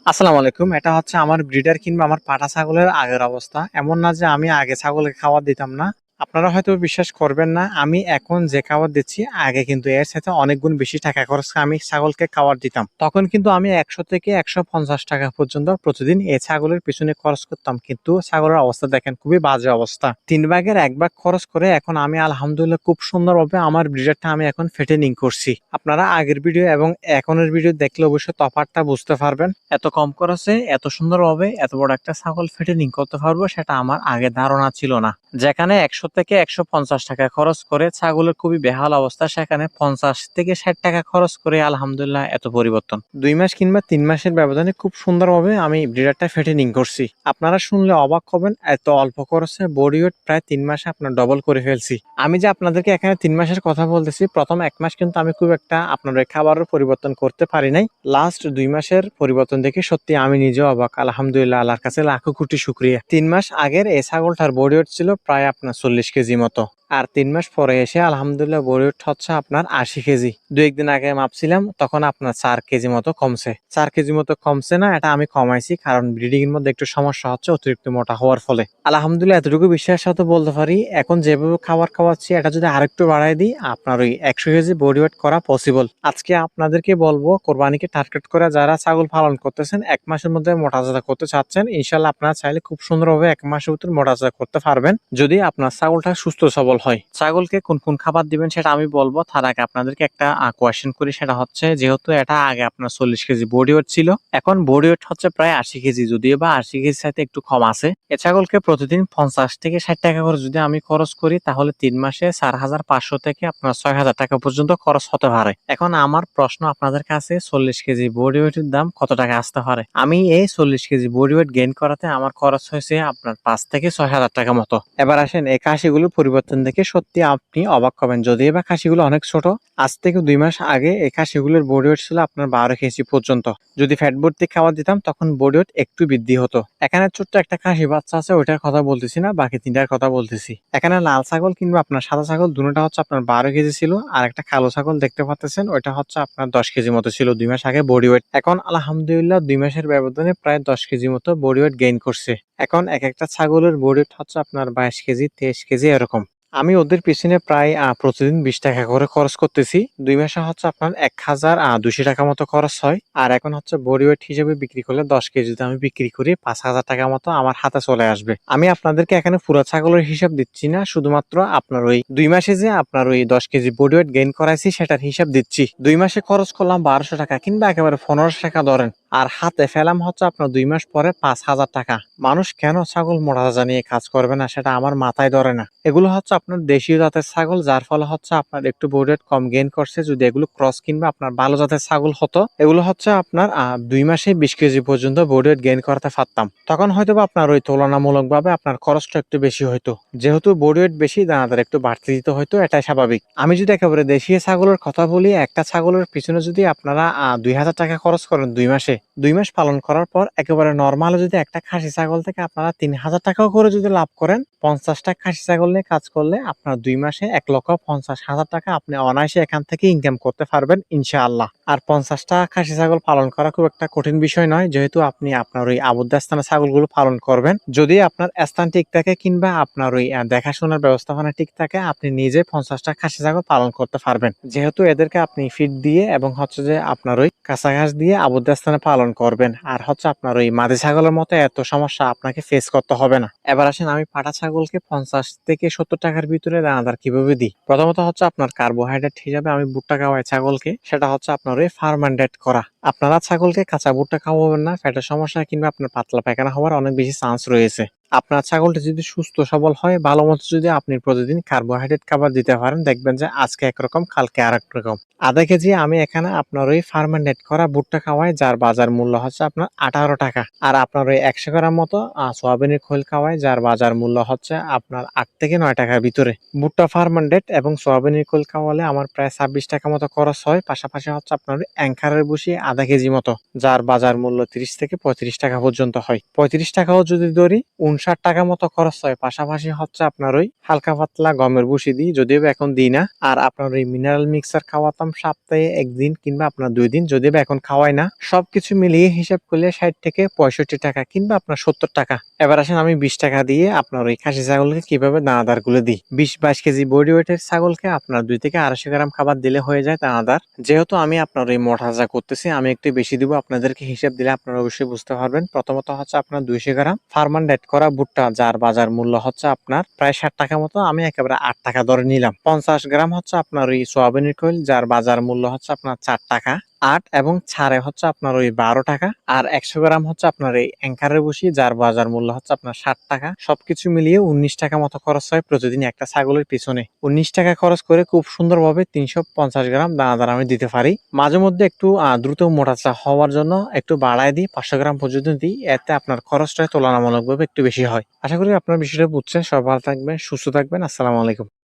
আসসালামু আলাইকুম। এটা হচ্ছে আমার ব্রিডার কিংবা আমার পাঠা ছাগলের আগের অবস্থা। এমন না যে আমি আগে ছাগলকে খাবার দিতাম না। আপনারা হয়তো বিশ্বাস করবেন না। আমি এখন যে খাবার দিচ্ছি আগে কিন্তু এর সাথে অনেক গুণ বেশি টাকা খরচ করে আমি ছাগলকে খাবার দিতাম। তখন কিন্তু আমি ১০০ থেকে ১৫০ টাকা পর্যন্ত প্রতিদিন এই ছাগলের পিছনে খরচ করতাম। কিন্তু ছাগলের অবস্থা দেখেন খুবই বাজে অবস্থা। ৩ ভাগের ১ ভাগ খরচ করে এখন আমি আলহামদুলিল্লাহ খুব সুন্দরভাবে আমার ব্রিডারটা আমি এখন ফেটেনিং করছি। আপনারা আগের ভিডিও এবং এখনের ভিডিও দেখলে অবশ্যই তফাৎটা বুঝতে পারবেন। এত কম খরচে এত সুন্দরভাবে এত বড় একটা ছাগল ফেটেনিং করতে পারবো সেটা আমার আগে ধারণা ছিল না। যেখানে ১০০ থেকে ১৫০ টাকা খরচ করে ছাগলের খুবই বেহাল অবস্থা, সেখানে ৫০ থেকে ৬০ টাকা খরচ করে আলহামদুলিল্লাহ এত পরিবর্তন। ২ মাস কিংবা ৩ মাসের ব্যবধানে খুব সুন্দরভাবে আমি ব্রিডারটা ফেটেনিং করছি। আপনারা শুনলে অবাক হবেন, এত অল্প খরচে বডি ওয়েট প্রায় ৩ মাসে আপনার ডবল করে ফেলছি। আমি যে আপনাদেরকে এখানে ৩ মাসের কথা বলতেছি, প্রথম ১ মাস কিন্তু আমি খুব একটা আপনার খাবারের পরিবর্তন করতে পারি নাই। লাস্ট ২ মাসের পরিবর্তন দেখে সত্যি আমি নিজেও অবাক। আলহামদুলিল্লাহ, আল্লাহর কাছে লাখো কোটি শুকরিয়া। ৩ মাস আগের এই ছাগলটার বডি ওয়েট ছিল প্রায় আপনার ৪০ কেজি মতো। আর ৩ মাস পরে এসে আলহামদুলিল্লাহ বডি ওয়েট হচ্ছে আপনার ৮০ কেজি। ২-১ দিন আগে মাপছিলাম তখন আপনার ৪ কেজি মতো কমছে। ৪ কেজি মতো কমছে না, এটা আমি কমাইছি কারণ ব্রিডিং এর মধ্যে একটু সমস্যা হচ্ছে অতিরিক্ত মোটা হওয়ার ফলে। আলহামদুলিল্লাহ এতটুকু বিশ্বাসের সাথে বলতে পারি এখন যেভাবে খাবার খাওয়াচ্ছি এটা যদি আরেকটু বাড়াই দিই আপনার ওই ১০০ কেজি বডি ওয়েট করা পসিবল। আজকে আপনাদেরকে বলবো কোরবানিকে টার্গেট করে যারা ছাগল পালন করতেছেন ১ মাসের মধ্যে মোটাতাজা করতে চাচ্ছেন, ইনশাল্লাহ আপনারা চাইলে খুব সুন্দরভাবে ১ মাসের ভিতর মোটাতাজা করতে পারবেন যদি আপনার ছাগলটা সুস্থ সবল হয়। ছাগলকে কোন কোন খাবার দিবেন সেটা আমি বলবো, তার আগে আপনাদেরকে একটা কোয়েশ্চেন করি, সেটা হচ্ছে যেহেতু এটা আগে আপনার ৪০ কেজি বডি ওয়েট ছিল, এখন বডি ওয়েট হচ্ছে প্রায় ৮০ কেজি, যদিও বা ৮০ কেজির সাথে একটু কম আছে। এ ছাগলকে প্রতিদিন ৫০ থেকে ৬০ টাকা করে যদি আমি খরচ করি তাহলে ৩ মাসে ৪,৫০০ থেকে আপনার ৬,০০০ টাকা পর্যন্ত খরচ হতে পারে। এখন আমার প্রশ্ন আপনাদের কাছে, ৪০ কেজি বডি ওয়েটের দাম কত টাকা আসতে পারে? আমি এই ৪০ কেজি বডি ওয়েট গেইন করাতে আমার খরচ হয়েছে আপনার ৫ থেকে ৬,০০০ টাকা মতো। এবার আসেন এই খাসিগুলোর পরিবর্তন দেখে সত্যি আপনি অবাক হবেন, যদিও বা খাসিগুলো অনেক ছোট। আজ থেকে ২ মাস আগে এই খাসিগুলোর বডি ওয়েট ছিল আপনার ১২ কেজি পর্যন্ত। যদি ফ্যাট ভর্তি খাবার দিতাম তখন বডি ওয়েট একটু বৃদ্ধি হতো। এখানে ছোট্ট একটা খাসি বাচ্চা আছে, ওইটার কথা বলতেছি না, বাকি ৩টার কথা বলতেছি। এখানে লাল ছাগল কিংবা আপনার সাদা ছাগল দুটোটা হচ্ছে আপনার ১২ কেজি ছিল, আর একটা কালো ছাগল দেখতে পাচ্ছেন ওইটা হচ্ছে আপনার ১০ কেজি মতো ছিল ২ মাস আগে বডি ওয়েট। এখন আলহামদুলিল্লাহ ২ মাসের ব্যবধানে প্রায় ১০ কেজি মতো বডি ওয়েট গেইন করছে। এখন এক একটা ছাগলের বডি ওয়েট হচ্ছে আপনার ২২ কেজি ২৩ কেজি এরকম। আমি ওদের পিছনে প্রায় প্রতিদিন ২০ টাকা করে খরচ করতেছি। ২ মাসে হচ্ছে আপনার ১,২০০ টাকা মতো খরচ হয়। আর এখন হচ্ছে বডি ওয়েট হিসেবে বিক্রি করলে ১০ কেজিতে আমি বিক্রি করি ৫,০০০ টাকা মতো আমার হাতে চলে আসবে। আমি আপনাদেরকে এখানে পুরো ছাগলের হিসাব দিচ্ছি না, শুধুমাত্র আপনার ওই ২ মাসে যে আপনার ওই ১০ কেজি বডি ওয়েট গেইন করাইছি সেটার হিসাব দিচ্ছি। ২ মাসে খরচ করলাম ১২০০ টাকা কিংবা একেবারে ১৫০০ টাকা ধরেন। আর হাতে ফেলাম হচ্ছে আপনার ২ মাস পরে ৫,০০০ টাকা। মানুষ কেন ছাগল মোটাতাজা নিয়ে কাজ করবে না সেটা আমার মাথায় ধরে না। এগুলো হচ্ছে আপনার দেশীয় জাতের ছাগল, যার ফলে হচ্ছে আপনার একটু বডি ওয়েট কম গেইন করছে। যদি এগুলো ক্রস কিংবা আপনার ভালো জাতের ছাগল হতো, এগুলো হচ্ছে আপনার ২ মাসে ২০ কেজি পর্যন্ত বডি ওয়েট গেইন করতে পারতাম। তখন হয়তো বা আপনার ওই তুলনামূলকভাবে আপনার খরচটা একটু বেশি হইতো। যেহেতু বডি ওয়েট বেশি, দানাদার একটু বাড়তি দিতে হয়তো, এটাই স্বাভাবিক। আমি যদি একেবারে দেশীয় ছাগলের কথা বলি, একটা ছাগলের পিছনে যদি আপনারা ২,০০০ টাকা খরচ করেন ২ মাসে, ২ মাস পালন করার পর একেবারে নরমাল যদি একটা খাসি ছাগল থেকে আপনারা ৩,০০০ টাকাও করে যদি লাভ করেন, ৫০টা খাসি ছাগল নিয়ে কাজ করলে আপনার ২ মাসে ১,৫০,০০০ টাকা আপনি অনায়াসে এখান থেকে ইনকাম করতে পারবেন ইনশাআল্লাহ। আর ৫০টা খাসি ছাগল পালন করা খুব একটা কঠিন বিষয় নয়, যেহেতু আপনি আপনার ওই আবদ্ধ স্থানে ছাগলগুলো পালন করবেন। যদি আপনার স্থান ঠিক থাকে কিংবা আপনার ওই দেখাশোনার ব্যবস্থাপনা ঠিক থাকে, আপনি নিজে ৫০টা খাসি ছাগল পালন করতে পারবেন। যেহেতু এদেরকে আপনি ফিড দিয়ে এবং হচ্ছে যে আপনার ওই কাঁচা ঘাস দিয়ে আবদ্ধ স্থানে পালন করবেন, আর হচ্ছে আপনার ওই মাদি ছাগলের মতো এত সমস্যা আপনাকে ফেস করতে হবে না। এবার আসেন আমি পাঠা ছাগলকে ৫০ থেকে ৭০ টাকার ভিতরে দানাদার কিভাবে দিই। প্রথমত হচ্ছে আপনার কার্বোহাইড্রেট হিসাবে আমি ভুট্টা খাওয়াই ছাগলকে, সেটা হচ্ছে আপনার ওই ফার্মেন্টেড করা। আপনারা ছাগলকে কাঁচা ভুট্টা খাওয়াবেন না, ফ্যাটের সমস্যা কিংবা আপনার পাতলা পায়খানা হওয়ার অনেক বেশি চান্স রয়েছে। আপনার ছাগলটা যদি সুস্থ সবল হয়, ভালো মতো যদি আপনি প্রতিদিন কার্বোহাইড্রেট খাবার দিতে পারেন, দেখবেন যে আজকে একরকম কালকে আরেক রকম। আধা কেজি আমি এখানে আপনার ওই ফার্মেন্টেড করা ভুট্টা খাওয়াই, যার বাজার মূল্য হচ্ছে আপনার ১৮ টাকা। আর আপনার ওই ১০০ গ্রাম মতো সোয়াবিনের খোল খাওয়াই, যার বাজার মূল্য হচ্ছে আপনার ৮ থেকে ৯ টাকার ভিতরে। ভুট্টা ফার্মেন্টেড এবং সোয়াবিনের খোল খাওয়ালে আমার প্রায় ২৬ টাকা মতো খরচ হয়। পাশাপাশি হচ্ছে আপনার অ্যাঙ্কারের ভুসি আধা কেজি মতো, যার বাজার মূল্য ৩০ থেকে ৩৫ টাকা পর্যন্ত হয়। ৩৫ টাকাও যদি ধরি, 50-60 টাকা মতো খরচ হয়। পাশাপাশি হচ্ছে আপনার ওই হালকা পাতলা গমের ভুসি দিই, যদিও বা এখন দিই না। আর আপনার ওই মিনারেল মিক্সার খাওয়াতাম সপ্তাহে 1 দিন কিংবা আপনার 2 দিন, যদিও বা এখন খাওয়াই না। সবকিছু মিলিয়ে হিসাব করলে 60 থেকে 65 টাকা কিংবা আপনার 70 টাকা। এবার আসেন আমি 20 টাকা দিয়ে আপনার ওই খাসি ছাগলকে কিভাবে দানাদার গুলো দিই। 20-22 কেজি বডি ওয়েটের ছাগলকে আপনার 2 থেকে 250 গ্রাম খাবার দিলে হয়ে যায় দানাদার। যেহেতু আমি আপনার ওই মোটা করতেছি, আমি একটু বেশি দিব, আপনাদেরকে হিসাব দিলে আপনারা অবশ্যই বুঝতে পারবেন। প্রথমত হচ্ছে আপনার 200 গ্রাম ফার্মান ডেট করা ভুট্টা, যার বাজার মূল্য হচ্ছে আপনার প্রায় 60 টাকা মতো, আমি একেবারে 8 টাকা ধরে নিলাম। 50 গ্রাম হচ্ছে আপনার ওই সোয়াবিনের খৈল, যার বাজার মূল্য হচ্ছে আপনার 4 টাকা। 8 এবং ছাড়ে হচ্ছে আপনার ওই 12 টাকা। আর 100 গ্রাম হচ্ছে আপনার এই অ্যাঙ্কারের বসি, যার বাজার মূল্য হচ্ছে আপনার 60 টাকা। সবকিছু মিলিয়ে 19 টাকা মতো খরচ হয় প্রতিদিন একটা ছাগলের পিছনে। 19 টাকা খরচ করে খুব সুন্দরভাবে 350 গ্রাম দানাদার আমি দিতে পারি। মাঝে মধ্যে একটু দ্রুত মোটাচা হওয়ার জন্য একটু বাড়ায় দিই, 500 গ্রাম পর্যন্ত দিই। এতে আপনার খরচটা তুলনামূলকভাবে একটু বেশি হয়। আশা করি আপনার বিষয়টা বুঝছেন। সবাই ভালো থাকবেন, সুস্থ থাকবেন। আসসালামু আলাইকুম।